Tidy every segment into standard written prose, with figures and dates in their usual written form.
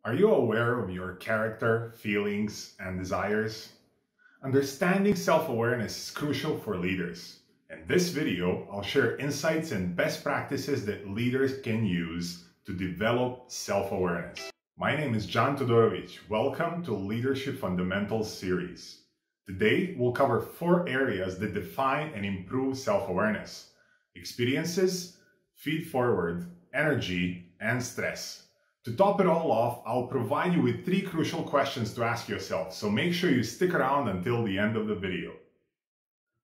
Are you aware of your character, feelings, and desires? Understanding self-awareness is crucial for leaders. In this video, I'll share insights and best practices that leaders can use to develop self-awareness. My name is John Todorovic. Welcome to Leadership Fundamentals series. Today, we'll cover 4 areas that define and improve self-awareness: experiences, feedforward, energy, and stress. To top it all off, I'll provide you with 3 crucial questions to ask yourself, so make sure you stick around until the end of the video.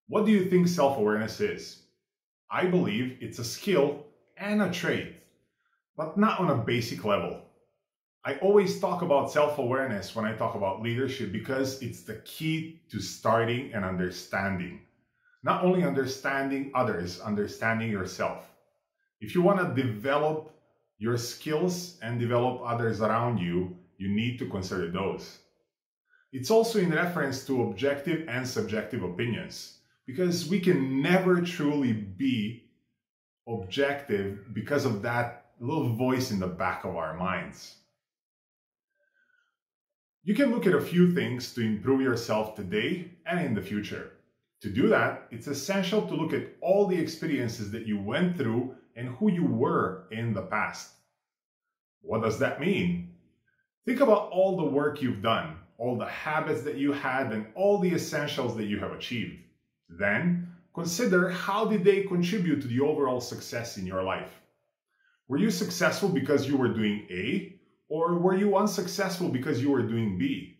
What do you think self-awareness is? I believe it's a skill and a trait, but not on a basic level. I always talk about self-awareness when I talk about leadership because it's the key to starting and understanding. Not only understanding others, understanding yourself. If you want to develop your skills and develop others around you, you need to consider those. It's also in reference to objective and subjective opinions, because we can never truly be objective because of that little voice in the back of our minds. You can look at a few things to improve yourself today and in the future. To do that, it's essential to look at all the experiences that you went through and who you were in the past. What does that mean? Think about all the work you've done, all the habits that you had, and all the essentials that you have achieved. Then, consider how did they contribute to the overall success in your life. Were you successful because you were doing A, or were you unsuccessful because you were doing B?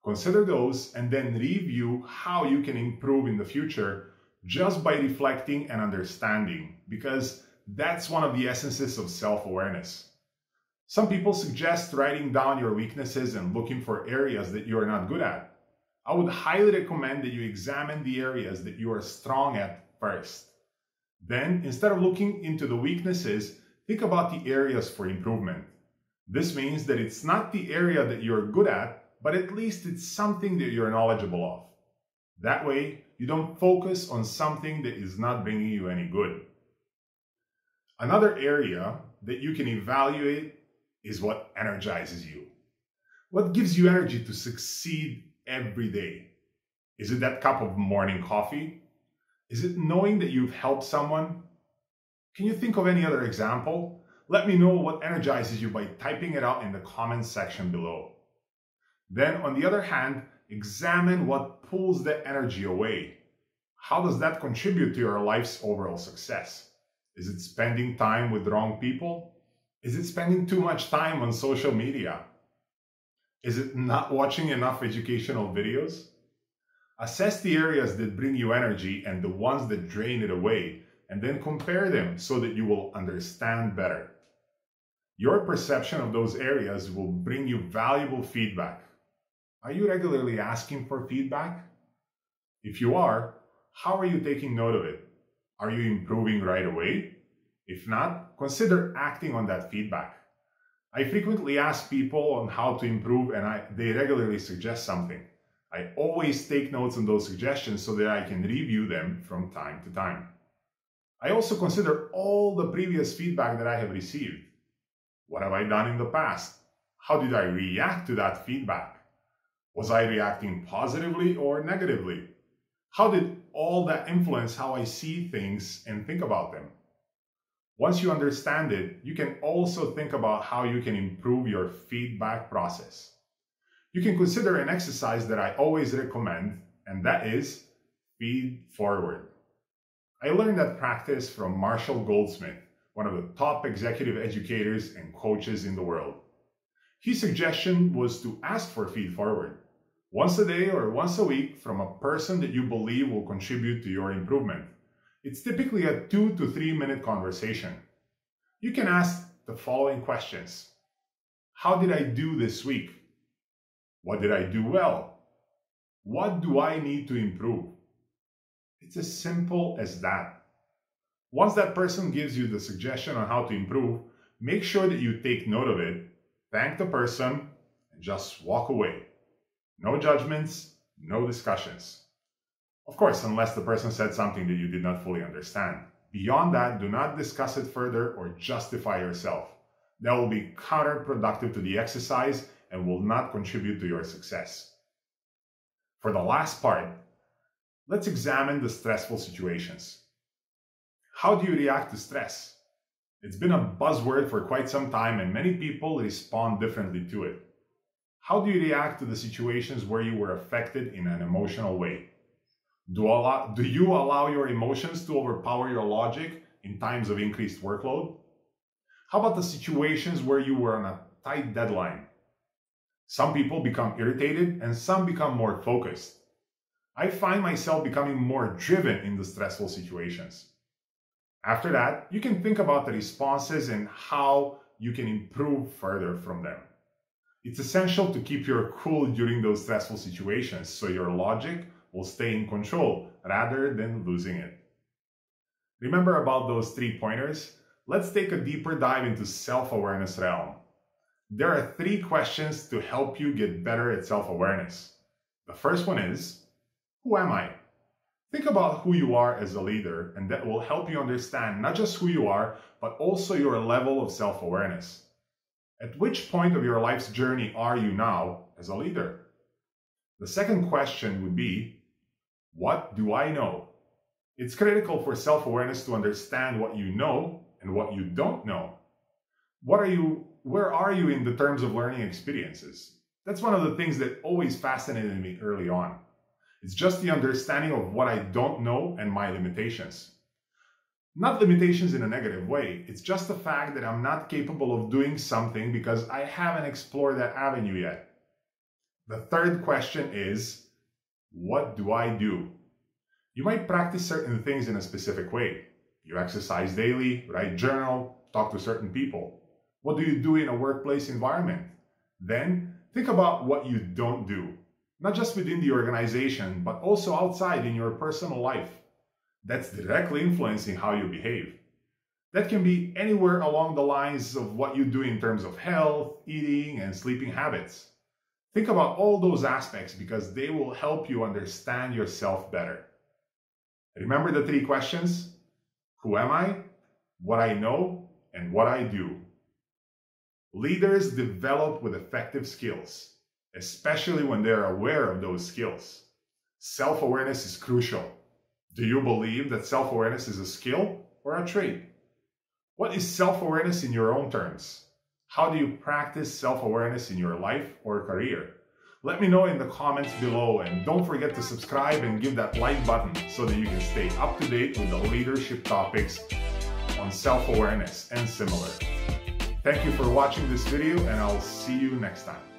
Consider those and then review how you can improve in the future just by reflecting and understanding, because that's one of the essences of self-awareness. Some people suggest writing down your weaknesses and looking for areas that you are not good at. I would highly recommend that you examine the areas that you are strong at first. Then, instead of looking into the weaknesses, think about the areas for improvement. This means that it's not the area that you're good at, but at least it's something that you're knowledgeable of. That way, you don't focus on something that is not bringing you any good. Another area that you can evaluate is what energizes you. What gives you energy to succeed every day? Is it that cup of morning coffee? Is it knowing that you've helped someone? Can you think of any other example? Let me know what energizes you by typing it out in the comments section below. Then, on the other hand, examine what pulls the energy away. How does that contribute to your life's overall success? Is it spending time with the wrong people? Is it spending too much time on social media? Is it not watching enough educational videos? Assess the areas that bring you energy and the ones that drain it away, and then compare them so that you will understand better. Your perception of those areas will bring you valuable feedback. Are you regularly asking for feedback? If you are, how are you taking note of it? Are you improving right away? If not, consider acting on that feedback. I frequently ask people on how to improve, and they regularly suggest something. I always take notes on those suggestions so that I can review them from time to time. I also consider all the previous feedback that I have received. What have I done in the past? How did I react to that feedback? Was I reacting positively or negatively? How did all that influence how I see things and think about them? Once you understand it, you can also think about how you can improve your feedback process. You can consider an exercise that I always recommend, and that is Feedforward. I learned that practice from Marshall Goldsmith, one of the top executive educators and coaches in the world. His suggestion was to ask for feedforward once a day or once a week from a person that you believe will contribute to your improvement. It's typically a 2 to 3 minute conversation. You can ask the following questions. How did I do this week? What did I do well? What do I need to improve? It's as simple as that. Once that person gives you the suggestion on how to improve, make sure that you take note of it, thank the person, and just walk away. No judgments, no discussions. Of course, unless the person said something that you did not fully understand. Beyond that, do not discuss it further or justify yourself. That will be counterproductive to the exercise and will not contribute to your success. For the last part, let's examine the stressful situations. How do you react to stress? It's been a buzzword for quite some time and many people respond differently to it. How do you react to the situations where you were affected in an emotional way? Do you allow your emotions to overpower your logic in times of increased workload? How about the situations where you were on a tight deadline? Some people become irritated and some become more focused. I find myself becoming more driven in the stressful situations. After that, you can think about the responses and how you can improve further from them. It's essential to keep your cool during those stressful situations so your logic will stay in control rather than losing it. Remember about those 3 pointers? Let's take a deeper dive into self-awareness realm. There are 3 questions to help you get better at self-awareness. The first one is, who am I? Think about who you are as a leader, and that will help you understand not just who you are, but also your level of self-awareness. At which point of your life's journey are you now as a leader? The second question would be, what do I know? It's critical for self-awareness to understand what you know and what you don't know. Where are you in the terms of learning experiences? That's one of the things that always fascinated me early on. It's just the understanding of what I don't know and my limitations. Not limitations in a negative way, it's just the fact that I'm not capable of doing something because I haven't explored that avenue yet. The third question is, what do I do? You might practice certain things in a specific way. You exercise daily, write journal, talk to certain people. What do you do in a workplace environment? Then think about what you don't do, not just within the organization, but also outside in your personal life. That's directly influencing how you behave. That can be anywhere along the lines of what you do in terms of health, eating, and sleeping habits. Think about all those aspects because they will help you understand yourself better. Remember the 3 questions? Who am I? What I know? And what I do. Leaders develop with effective skills, especially when they're aware of those skills. Self-awareness is crucial. Do you believe that self-awareness is a skill or a trait? What is self-awareness in your own terms? How do you practice self-awareness in your life or career? Let me know in the comments below, and don't forget to subscribe and give that like button so that you can stay up to date with the leadership topics on self-awareness and similar. Thank you for watching this video, and I'll see you next time.